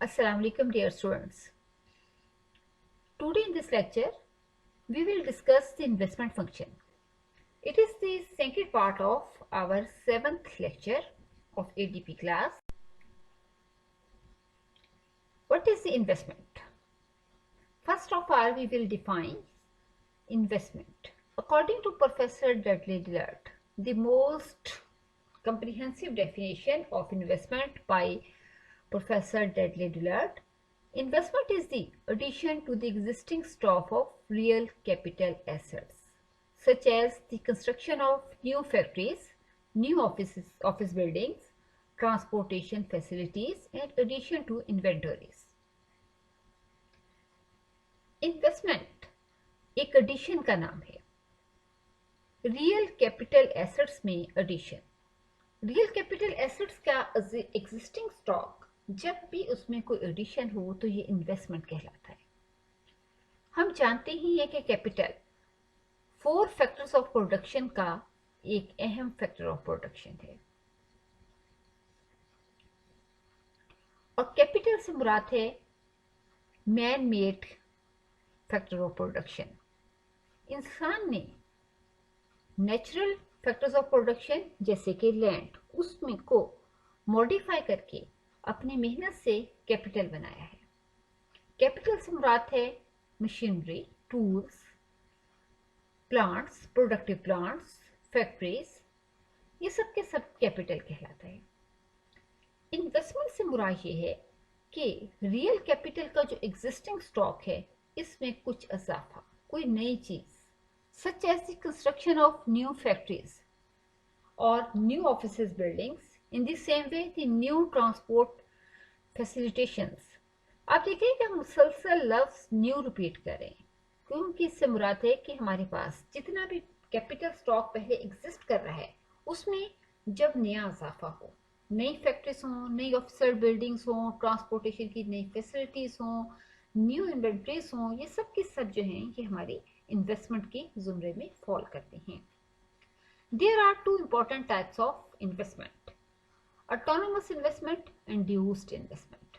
Assalamu alaikum dear students. Today in this lecture, we will discuss the investment function. It is the second part of our 7th lecture of ADP class. What is the investment? First of all, we will define investment. According to Professor Dudley Dillard, the most comprehensive definition of investment by Professor Dudley Dillard, investment is the addition to the existing stock of real capital assets, such as the construction of new factories, new office buildings, transportation facilities, and addition to inventories. Investment एक addition का नाम है. Real capital assets में addition. Real capital assets का existing stock जब भी उसमें कोई एडिशन हो तो ये इन्वेस्टमेंट कहलाता है. हम जानते ही हैं कि कैपिटल 4 फैक्टर्स ऑफ प्रोडक्शन का एक अहम फैक्टर ऑफ प्रोडक्शन है. और कैपिटल से मुराद है man made factor of production. इंसान ने नेचुरल फैक्टर्स ऑफ प्रोडक्शन जैसे कि लैंड उसमें को मॉडिफाई करके अपनी मेहनत से कैपिटल बनाया है. कैपिटल से मुराद है machinery, tools, plants, productive plants, factories, ये सब के सब कैपिटल कहलाता है. इन्वेस्टमेंट से मुराद ये है कि रियल कैपिटल का जो एग्जिस्टिंग स्टॉक है इसमें कुछ इजाफा, कोई नई चीज, such as the construction of new factories or new offices buildings. In the same way, the new transport facilitations. आप देखिए कि हम मुसलसल लफ्ज न्यू रिपीट करें क्योंकि इससे मुराद है कि हमारे पास जितना भी कैपिटल स्टॉक पहले एग्जिस्ट कर रहा है उसमें जब नया इजाफा हो, नई फैक्ट्रीज हों, नई ऑफिसर बिल्डिंग्स हों, ट्रांसपोर्टेशन की नई फैसिलिटीज हों, न्यू इन्वेंट्रीज हों, ये सब की सब जो हैं ये हमारी इन्वेस्टमेंट के जुमरे में फॉल करते हैं. There are 2 important types of investment: autonomous investment, induced investment.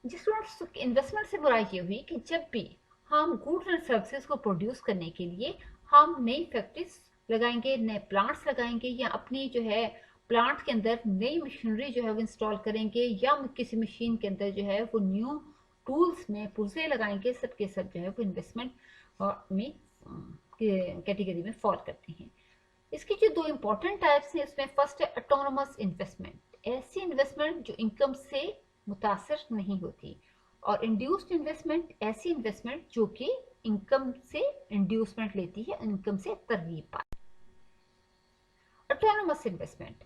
जिस इन्वेस्टमेंट से मुराद ये हुई कि जब भी हम गुड्स एंड सर्विसेज को प्रोड्यूस करने के लिए हम नई फैक्ट्रीज लगाएंगे, नए प्लांट्स लगाएंगे, या अपनी जो है प्लांट के अंदर नई मशीनरी जो है वो इंस्टॉल करेंगे, या किसी मशीन के अंदर जो है वो न्यू टूल्स में पुर्जे लगाएंगे, सब के सब जो है वो इन्वेस्टमेंट में कैटेगरी में फॉल करते हैं. इसकी जो 2 इंपॉर्टेंट टाइप्स हैं इसमें फर्स्ट है ऑटोनोमस इन्वेस्टमेंट, ऐसी इन्वेस्टमेंट जो इनकम से मुतासर नहीं होती, और इंड्यूस्ड इन्वेस्टमेंट ऐसी इन्वेस्टमेंट जो कि इनकम से इंड्यूसमेंट लेती है, इनकम से तरगीब पाती है. Autonomous investment.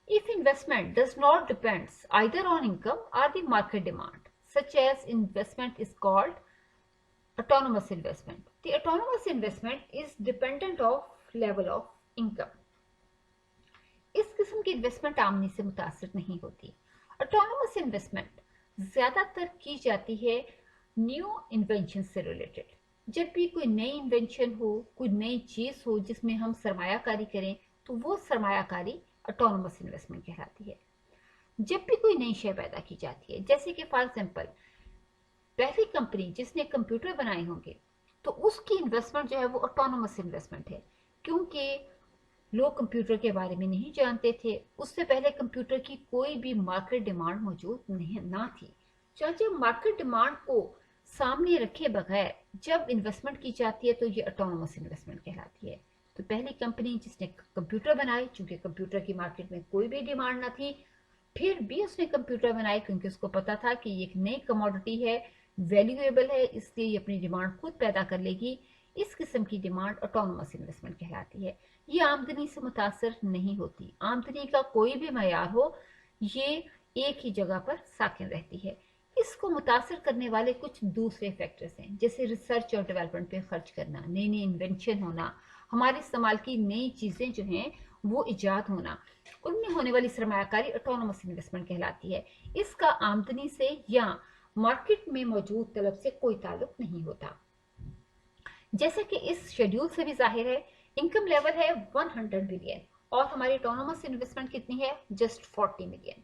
If investment does not depend either on income or the market demand, such as investment is called autonomous investment. The autonomous investment is dependent of level of income. इस किस्म की investment आमने से मुतासिर नहीं होती. Autonomous investment ज्यादातर की जाती है न्यू इन्वेंशन से रिलेटेड. जब भी कोई नई इन्वेंशन हो, कोई नई चीज हो जिसमें हम सरमायाकारी करें तो वो सरमायाकारी ऑटोनोमस इन्वेस्टमेंट कहलाती है. जब भी कोई नई शय पैदा की जाती है, जैसे कि फॉर एग्जांपल पहली कंपनी जिसने कंप्यूटर बनाए होंगे तो उसकी इन्वेस्टमेंट जो है वो ऑटोनोमस इन्वेस्टमेंट है, क्योंकि लोग कंप्यूटर के बारे में नहीं जानते थे. उससे पहले कंप्यूटर की कोई भी मार्केट डिमांड मौजूद नहीं ना थी. जब मार्केट डिमांड को सामने रखे बगैर जब इन्वेस्टमेंट की जाती है तो ये ऑटोनोमस इन्वेस्टमेंट कहलाती है. तो पहली कंपनी जिसने कंप्यूटर बनाए, चूंकि कंप्यूटर की मार्केट में कोई भी डिमांड ना थी, फिर भी उसने कंप्यूटर बनाए क्योंकि उसको पता था कि ये एक नई कमोडिटी है, वैल्यूएबल है, इसलिए ये अपनी डिमांड खुद पैदा कर लेगी. इस किस्म की डिमांड ऑटोनोमस इन्वेस्टमेंट कहलाती है. ये आमदनी से मुतासर नहीं होती. आमदनी का कोई भी मयार हो, ये एक ही जगह पर साकिन रहती है. इसको मुतासर करने वाले कुछ दूसरे फैक्टर्स हैं, जैसे रिसर्च और डेवलपमेंट पे खर्च करना, नई नई इन्वेंशन होना, हमारे इस्तेमाल की नई चीजें जो हैं वो इजाद होना, उनमें होने वाली सरमायाकारी ऑटोनोमस इन्वेस्टमेंट कहलाती है. इसका आमदनी से या मार्केट में मौजूद तलब से कोई ताल्लुक नहीं होता. जैसे कि इस शेड्यूल से भी जाहिर है, इनकम लेवल है 100 बिलियन और हमारी ऑटोनोमस इन्वेस्टमेंट कितनी है, जस्ट 40 मिलियन.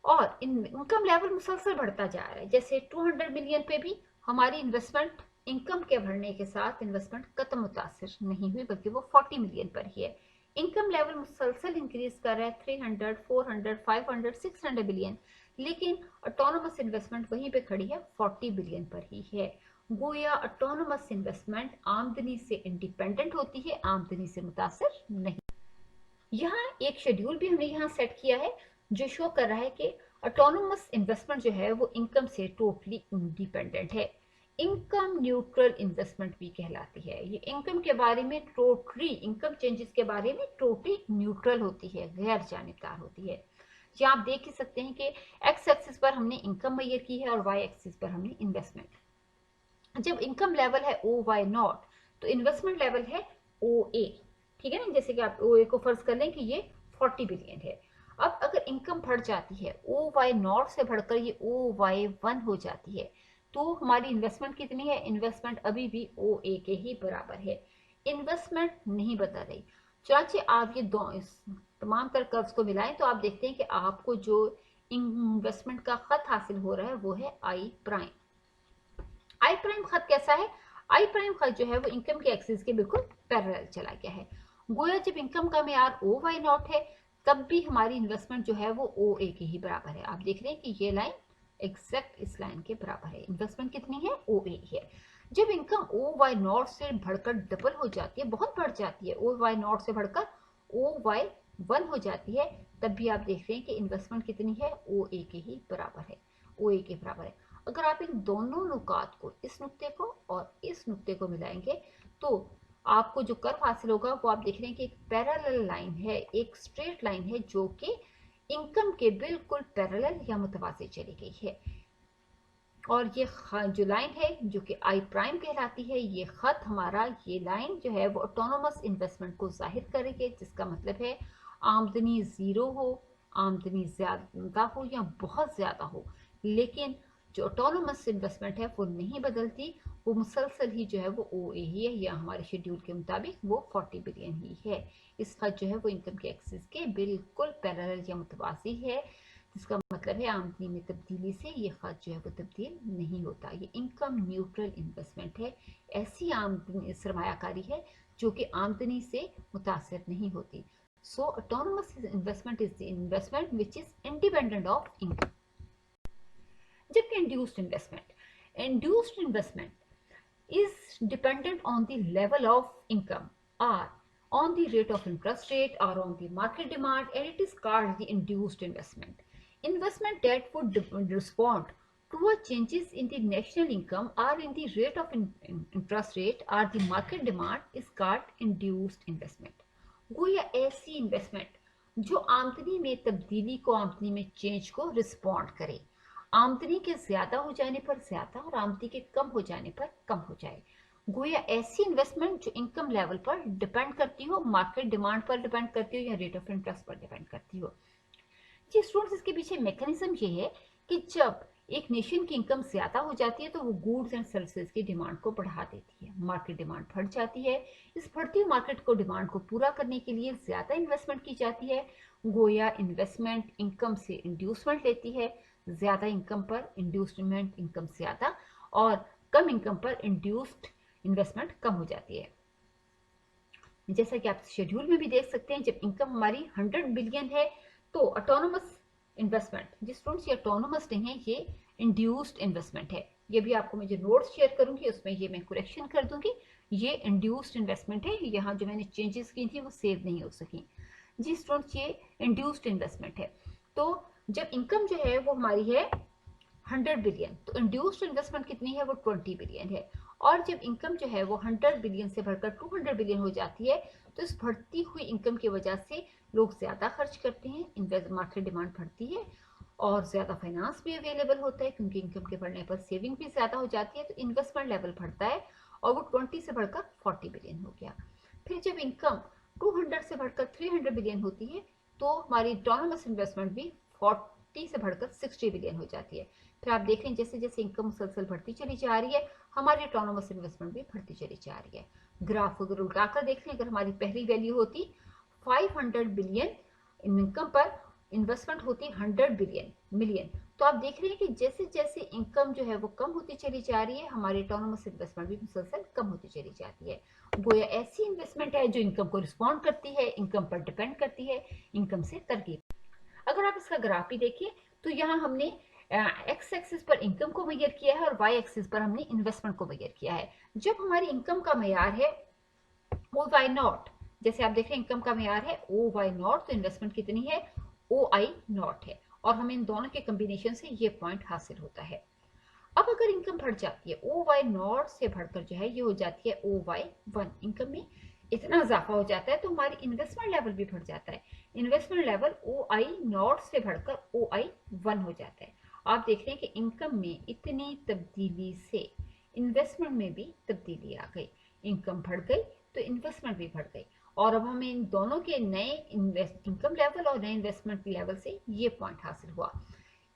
और इनकम लेवल मुसलसल बढ़ता जा रहा है। जैसे 200 मिलियन पे भी हमारी इन्वेस्टमेंट इनकम के बढ़ने के साथ इन्वेस्टमेंट कतई मुतासिर नहीं हुई, बल्कि वो 40 मिलियन पर ही है। इनकम लेवल मुसलसल इंक्रीज कर रहा है 300, 400, 500, 600 बिलियन, लेकिन ऑटोनोमस इन्वेस्टमेंट वहीं पे खड़ी है 40 बिलियन पर ही है। गोया ऑटोनोमस इन्वेस्टमेंट आमदनी से इंडिपेंडेंट होती है, आमदनी से मुतासिर नहीं। यहाँ एक शेड्यूल भी हमने यहाँ सेट किया है जो शो कर रहा है कि ऑटोनोमस इन्वेस्टमेंट जो है वो इनकम से टोटली इंडिपेंडेंट है। इनकम न्यूट्रल इन्वेस्टमेंट भी कहलाती है। ये इनकम के बारे में टोटली, इनकम चेंजेस के बारे में टोटली न्यूट्रल होती है, गैर जानिबदार होती है। जी आप देख ही सकते हैं कि एक्स एक्सिस पर हमने इनकम मेजर की है और वाई एक्सिस पर हमने इन्वेस्टमेंट। जब इनकम लेवल है ओ वाई नॉट तो इन्वेस्टमेंट लेवल है ओ ए, ठीक है ना। जैसे कि आप ओ ए को फर्ज कर लें कि ये 40 बिलियन है। अब अगर इनकम बढ़ जाती है ओ वाई नॉट से बढ़कर ये ओ वाई 1 हो जाती है तो हमारी इन्वेस्टमेंट कितनी है? इन्वेस्टमेंट अभी भी ओ ए के ही बराबर है, इन्वेस्टमेंट नहीं बदल रही। चाहे आप ये दो इस तमाम तर कर्व्स को मिलाएं तो आप देखते हैं कि आपको जो इन्वेस्टमेंट का खत हासिल हो रहा है वो है आई प्राइम। आई प्राइम खत कैसा है? आई प्राइम खत जो है वो इनकम के एक्सिस के बिल्कुल पैरेलल चला गया है। गोया जब इनकम का मेयार ओ वाई नॉट है तब भी हमारी इन्वेस्टमेंट जो है वो ओ ए के ही बराबर है। आप देख रहे हैं कि ये लाइन एग्जैक्ट इस लाइन के बराबर है। इन्वेस्टमेंट कितनी है? ओ ए है। जब इनकम ओ वाई नॉट से बढ़कर डबल हो जाती है, बहुत बढ़ जाती है, ओ वाई नॉट से बढ़कर ओ वाई 1 हो जाती है, तब भी आप देख रहे हैं कि इन्वेस्टमेंट कितनी है? ओ ए के ही बराबर है, ओ ए के बराबर है। अगर आप इन दोनों नुकात को, इस नुक्ते को और इस नुक्ते को मिलाएंगे तो आपको जो कर्व हासिल होगा वो आप देख रहे हैं कि एक पैरेलल लाइन है, एक स्ट्रेट लाइन है जो कि इनकम के बिल्कुल पैरेलल या मुतवाज़ी चली गई है। और ये जो लाइन है जो कि आई प्राइम कहलाती है, ये खत हमारा, ये लाइन जो है वो ऑटोनोमस इन्वेस्टमेंट को जाहिर करेगी, जिसका मतलब है आमदनी ज़ीरो हो, आमदनी ज़्यादा हो या बहुत ज़्यादा हो, लेकिन जो ऑटोनोमस इन्वेस्टमेंट है वो नहीं बदलती, वो मुसलसल ही जो है वो ओ ए ही है, या हमारे शेड्यूल के मुताबिक वो 40 बिलियन ही है। इस खत जो है वो इनकम के एक्सिस के बिल्कुल पैरेलल या मुतवाज़ी है, जिसका मतलब है आमदनी में तब्दीली से ये खर्च जो है वो तब्दील नहीं होता। ये इनकम न्यूट्रल इन्वेस्टमेंट है, ऐसी आमदनी सरमायाकारी है जो कि आमदनी से मुतासर नहीं होती। So autonomous investment is the investment which is independent of income. जबकि induced investment is dependent on the level of income or on the rate of interest rate or on the market demand, and it is called the induced investment. Investment that would respond to a changes in the national income or in the rate of interest rate or the market demand is called induced investment. गोया ऐसी investment जो आमदनी में तब्दीली को, आमदनी में change को रिस्पॉन्ड करे, आमदनी के ज्यादा हो जाने पर ज्यादा और आमदनी के कम हो जाने पर कम हो जाए। गोया ऐसी इन्वेस्टमेंट जो इनकम लेवल पर डिपेंड करती हो, मार्केट डिमांड पर डिपेंड करती हो या रेट ऑफ इंटरेस्ट पर डिपेंड करती हो। जी स्टूडेंट्स, इसके पीछे मैकेनिज्म ये है कि जब एक नेशन की इनकम ज्यादा हो जाती है तो वो गुड्स एंड सर्विसेज की डिमांड को बढ़ा देती है, मार्केट डिमांड बढ़ जाती है। इस बढ़ती हुई मार्केट को, डिमांड को पूरा करने के लिए ज्यादा इन्वेस्टमेंट की जाती है। गोया इन्वेस्टमेंट इनकम से इंड्यूसमेंट लेती है, ज्यादा इनकम पर इंड्यूसमेंट इनकम ज्यादा और कम इनकम पर इंड्यूस्ड इन्वेस्टमेंट कम हो जाती है। जैसा कि आप शेड्यूल में भी देख सकते हैं, जब इनकम हमारी 100 बिलियन है तो ऑटोनोमस इन्वेस्टमेंट, जिस स्टूडेंट्स ये ऑटोनोमस नहीं है, ये इंड्यूस्ड इन्वेस्टमेंट है। ये भी आपको मैं जो नोट्स शेयर करूंगी उसमें ये मैं करेक्शन कर दूंगी, ये इंड्यूस्ड इन्वेस्टमेंट है। यहाँ जो मैंने चेंजेस की थी वो सेव नहीं हो सकी। जी स्टूडेंट्स, ये इंड्यूस्ड इन्वेस्टमेंट है। तो जब इनकम जो है वो हमारी है 100 बिलियन तो इंड्यूस्ड इन्वेस्टमेंट कितनी है? वो 20 बिलियन है। और जब इनकम जो है वो 100 बिलियन से बढ़कर 200 बिलियन हो जाती है तो इस बढ़ती हुई इनकम की वजह से लोग ज्यादा खर्च करते हैं, मार्केट डिमांड बढ़ती है और ज्यादा फाइनेंस भी अवेलेबल होता है, क्योंकि इनकम के बढ़ने पर सेविंग भी ज्यादा हो जाती है, तो इन्वेस्टमेंट लेवल बढ़ता है और वो 20 से बढ़कर 40 बिलियन हो गया। फिर जब इनकम 200 से बढ़कर 300 बिलियन होती है तो हमारी ऑटोनोमस इन्वेस्टमेंट भी 40 से बढ़कर 60 बिलियन हो जाती है। फिर आप देख रहे हैं जैसे जैसे इनकम मुसलसल बढ़ती चली जा रही है, हमारी ऑटोनोमस इन्वेस्टमेंट भी बढ़ती चली जा रही है। ग्राफ अगर उल्टाकर देख लें, अगर हमारी पहली वैल्यू होती 500 बिलियन इनकम पर इन्वेस्टमेंट होती 100 मिलियन, तो आप देख रहे हैं कि जैसे जैसे इनकम जो है वो कम होती चली जा रही है, हमारी ऑटोनोमस इन्वेस्टमेंट भी मुसलसल कम होती चली जाती है। गोया ऐसी इन्वेस्टमेंट है जो इनकम को रिस्पॉन्ड करती है, इनकम पर डिपेंड करती है, इनकम से तरकीब। अगर आप इसका ग्राफ भी देखिए तो यहाँ हमने एक्स एक्सिस पर इनकम को मेजर किया है और वाई एक्सिस पर हमने इन्वेस्टमेंट को मेजर किया है। जब हमारी इनकम का मेयार है ओ वाई नॉट, जैसे आप देख रहे हैं इनकम का मेयार है ओ वाई नॉट, तो इन्वेस्टमेंट कितनी है ओ आई नॉट है, और हमें इन दोनों के कम्बिनेशन से ये पॉइंट हासिल होता है। अब अगर इनकम बढ़ जाती है ओ वाई नॉट से बढ़कर जो है ये हो जाती है ओ वाई वन, इनकम में इतना इजाफा हो जाता है तो हमारी इन्वेस्टमेंट लेवल भी बढ़ जाता है, investment level oh I naught से बढ़कर ओ आई वन हो जाता है। आप देख रहे हैं कि इनकम में इतनी तब्दीली से इन्वेस्टमेंट में भी तब्दीली आ गई, इनकम बढ़ गई तो इन्वेस्टमेंट भी बढ़ गई, और अब हमें इन दोनों के नए इनकम लेवल और नए इन्वेस्टमेंट लेवल से ये पॉइंट हासिल हुआ।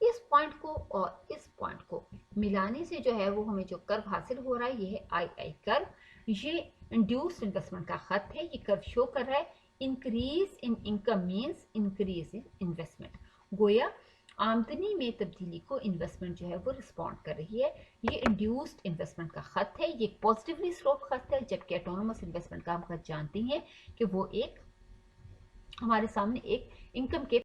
इस पॉइंट को और इस पॉइंट को मिलाने से जो है वो हमें जो कर्व हासिल हो रहा है ये है आई आई कर्व। ये इंड्यूस्ड इन्वेस्टमेंट का खत है, ये कर्व शो कर रहा है increase in income means increase in investment. गोया आमदनी में तब्दीली को इन्वेस्टमेंट जो है वो रिस्पॉन्ड कर रही है। ये इंड्यूस्ड इन्वेस्टमेंट का खत है, ये पॉजिटिवली स्लोप खत है, जबकि ऑटोनोमस इन्वेस्टमेंट का हम खत जानते हैं कि वो एक हमारे सामने एक इनकम के